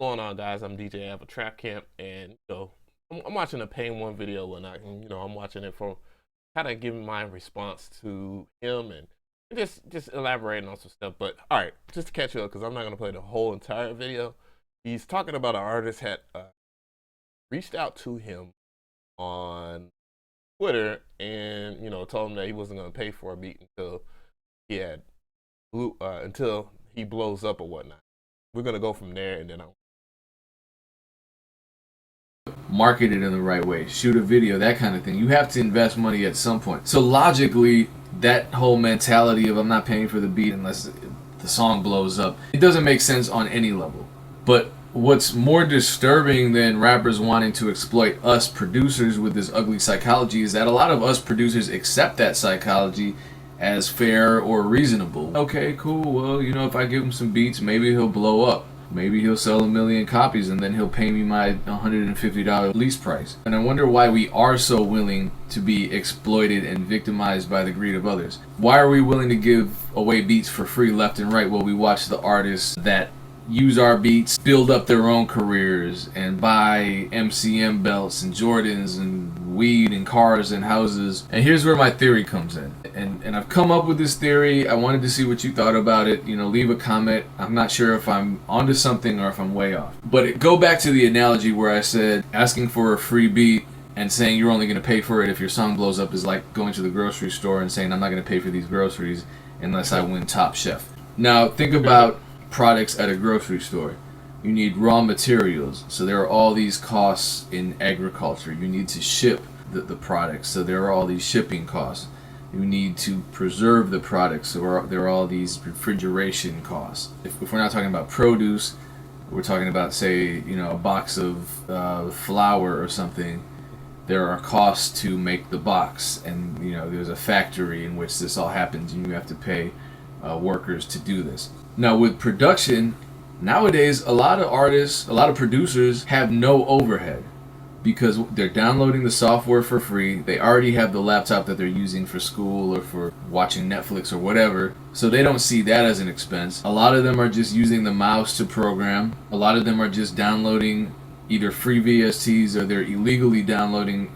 Going on, guys? I'm DJ. I have a trap camp, and I'm watching a Pain1 video, and I'm watching it for kind of giving my response to him and just elaborating on some stuff. But all right, just to catch you up, because I'm not gonna play the whole entire video. He's talking about an artist had reached out to him on Twitter, and told him that he wasn't gonna pay for a beat until he had until he blows up or whatnot. We're gonna go from there, and then I'll market it in the right way, shoot a video, that kind of thing. You have to invest money at some point. So logically, that whole mentality of I'm not paying for the beat unless the song blows up, it doesn't make sense on any level. But what's more disturbing than rappers wanting to exploit us producers with this ugly psychology is that a lot of us producers accept that psychology as fair or reasonable. Okay, cool, well, if I give him some beats, maybe he'll blow up. Maybe he'll sell 1,000,000 copies and then he'll pay me my $150 lease price. And I wonder why we are so willing to be exploited and victimized by the greed of others. Why are we willing to give away beats for free left and right while we watch the artists that use our beats build up their own careers and buy MCM belts and Jordans and weed and cars and houses? And here's where my theory comes in. And I've come up with this theory. I wanted to see what you thought about it. Leave a comment. I'm not sure if I'm onto something or if I'm way off. But go back to the analogy where I said asking for a free beat and saying you're only going to pay for it if your song blows up is like going to the grocery store and saying I'm not going to pay for these groceries unless I win Top Chef. Now think about products at a grocery store. You need raw materials, so there are all these costs in agriculture. You need to ship the products, so there are all these shipping costs. You need to preserve the products, so there are all these refrigeration costs. If we're not talking about produce, we're talking about, say, a box of flour or something. There are costs to make the box, and there's a factory in which this all happens, and you have to pay workers to do this. Now with production, nowadays a lot of artists, a lot of producers have no overhead because they're downloading the software for free. They already have the laptop that they're using for school or for watching Netflix or whatever, so they don't see that as an expense. A lot of them are just using the mouse to program. A lot of them are just downloading either free VSTs or they're illegally downloading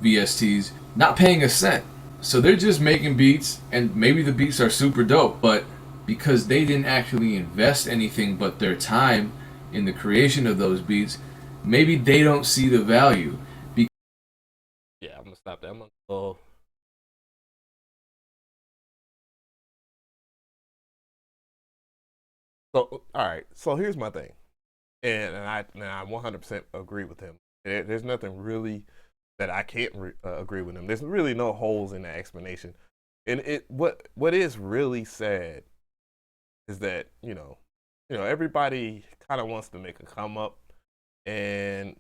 VSTs, not paying a cent. So they're just making beats, and maybe the beats are super dope, but because they didn't actually invest anything but their time in the creation of those beats, maybe they don't see the value. yeah, I'm gonna stop that. I'm gonna go. So all right, so here's my thing, and I 100% agree with him. There's nothing really that I can't agree with him. There's really no holes in that explanation, and what is really sad is that everybody kind of wants to make a come up, and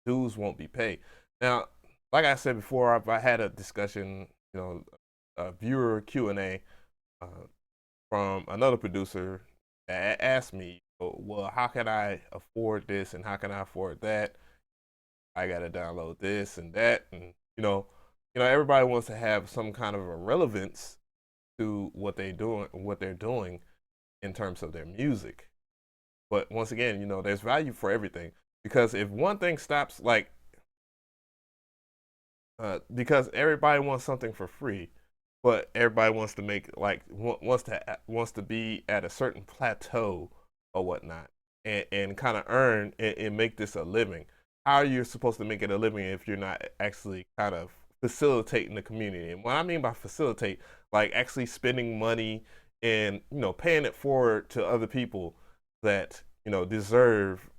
dues won't be paid. Now, like I said before, I had a discussion, a viewer Q&A uh, from another producer that asked me, well, how can I afford this and how can I afford that? I gotta download this and that, and everybody wants to have some kind of a relevance to what they're doing in terms of their music. But once again, there's value for everything, because if one thing stops, because everybody wants something for free, but everybody wants to make wants to be at a certain plateau or whatnot, and kind of earn and make this a living. How are you supposed to make it a living if you're not actually kind of facilitating the community? And what I mean by facilitate, like actually spending money and paying it forward to other people that deserve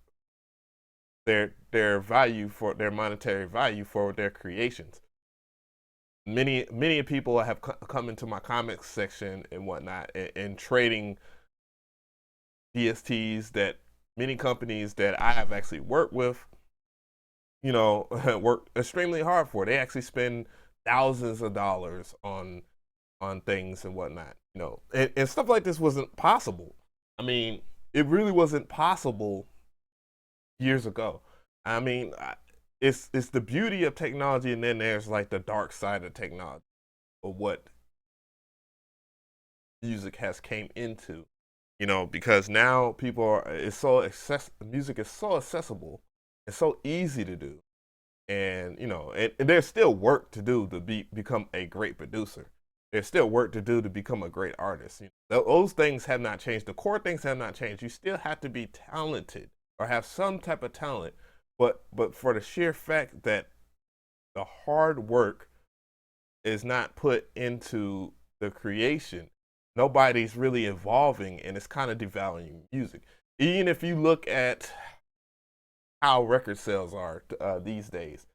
their value, for their monetary value for their creations. Many people have come into my comments section and whatnot, and trading DSTs that many companies that I have actually worked with work extremely hard for. They actually spend thousands of dollars on things and whatnot, and stuff like this wasn't possible. I mean, it really wasn't possible years ago. I mean, it's the beauty of technology, and then there's like the dark side of technology, or what music has came into. because now people are, music is so accessible, it's so easy to do, and and there's still work to do to become a great producer. There's still work to do to become a great artist. Those things have not changed. The core things have not changed. You still have to be talented or have some type of talent, but for the sheer fact that the hard work is not put into the creation, nobody's really evolving, and it's kind of devaluing music. Even if you look at how record sales are these days,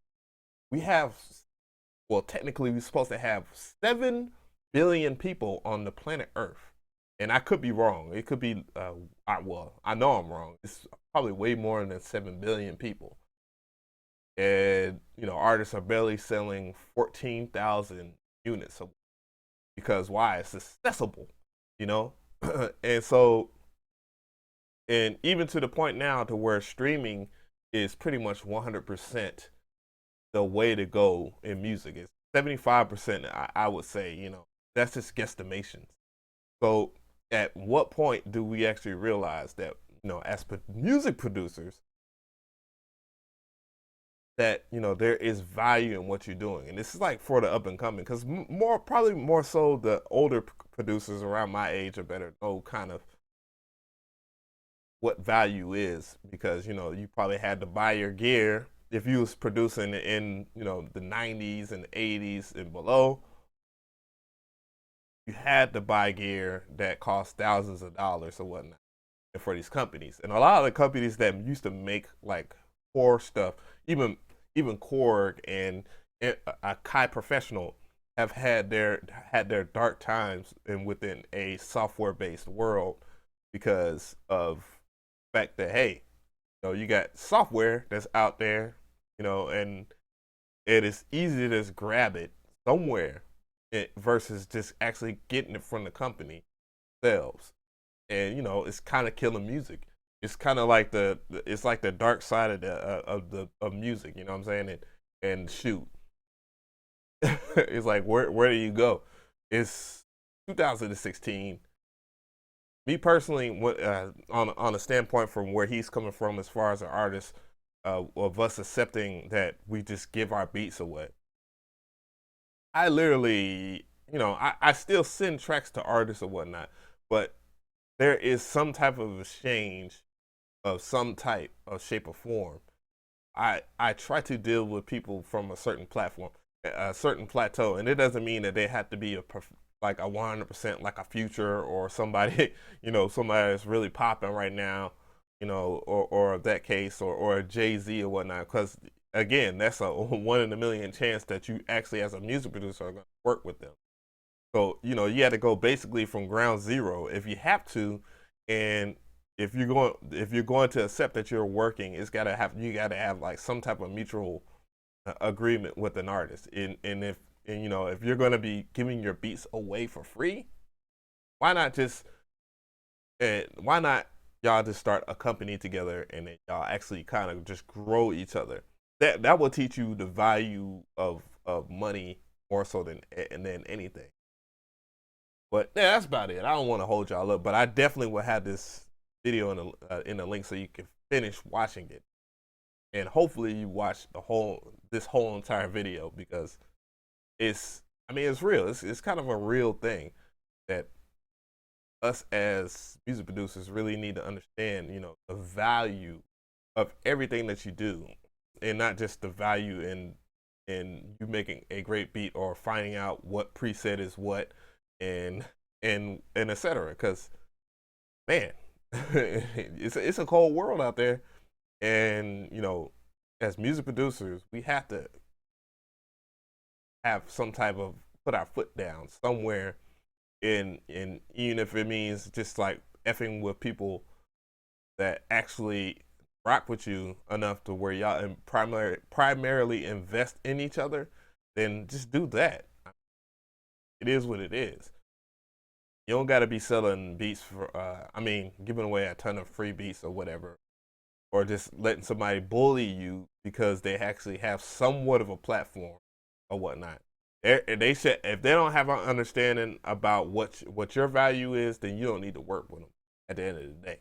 we have, well, technically we're supposed to have 7 billion people on the planet Earth. And I could be wrong. It could be, I know I'm wrong. It's probably way more than 7 billion people. And, artists are barely selling 14,000 units. So, because why? It's accessible, and so, and even to the point now to where streaming is pretty much 100% the way to go in music. It's 75%, I would say, that's just guesstimations. So at what point do we actually realize that, as music producers, that, there is value in what you're doing? And this is like for the up and coming, because probably more so the older producers around my age are better know kind of what value is, because, you probably had to buy your gear if you was producing in, the 90s and 80s and below. You had to buy gear that cost thousands of dollars or whatnot for these companies. And a lot of the companies that used to make like core stuff, even Korg and Kai Professional, have had their dark times within a software based world, because of the fact that, hey, you got software that's out there, and it is easy to just grab it somewhere, versus just actually getting it from the company themselves. And it's kind of killing music. It's kind of like it's like the dark side of music. You know what I'm saying? And shoot, it's like where do you go? It's 2016. Me personally, on a standpoint from where he's coming from as far as an artist, of us accepting that we just give our beats away. I literally, I still send tracks to artists or whatnot, but there is some type of exchange of some type of shape or form. I try to deal with people from a certain platform, a certain plateau, and it doesn't mean that they have to be like a 100% like a Future or somebody, somebody that's really popping right now, or that case, or a Jay-Z or whatnot, because again, that's a 1 in a million chance that you actually, as a music producer, are going to work with them. So, you had to go basically from ground zero if you have to, and if you're going to accept that you're working, you gotta have like some type of mutual agreement with an artist. And if you're going to be giving your beats away for free, why not y'all just start a company together, and then y'all actually kind of just grow each other. That will teach you the value of money more so than anything. But yeah, that's about it. I don't want to hold y'all up, but I definitely will have this video in the link so you can finish watching it, and hopefully you watch this whole entire video, because it's real. It's kind of a real thing that us as music producers really need to understand. The value of everything that you do, and not just the value in you making a great beat or finding out what preset is what, and etc. Because, man, it's a cold world out there, and as music producers, we have to have some type of put our foot down somewhere, in even if it means just like effing with people that actually rock with you enough to where y'all primarily invest in each other, then just do that. It is what it is. You don't got to be selling beats for, giving away a ton of free beats or whatever, or just letting somebody bully you because they actually have somewhat of a platform or whatnot. They should, if they don't have an understanding about what your value is, then you don't need to work with them. at the end of the day.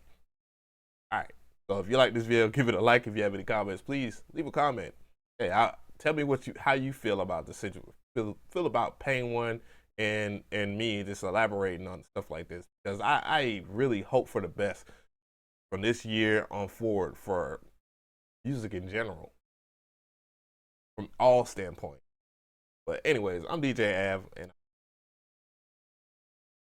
All right. So if you like this video, give it a like. If you have any comments, please leave a comment. Hey, tell me how you feel about the situation. Feel about Pain1 and me just elaborating on stuff like this, because I really hope for the best from this year on forward for music in general, from all standpoints. But anyways, I'm DJ Av, and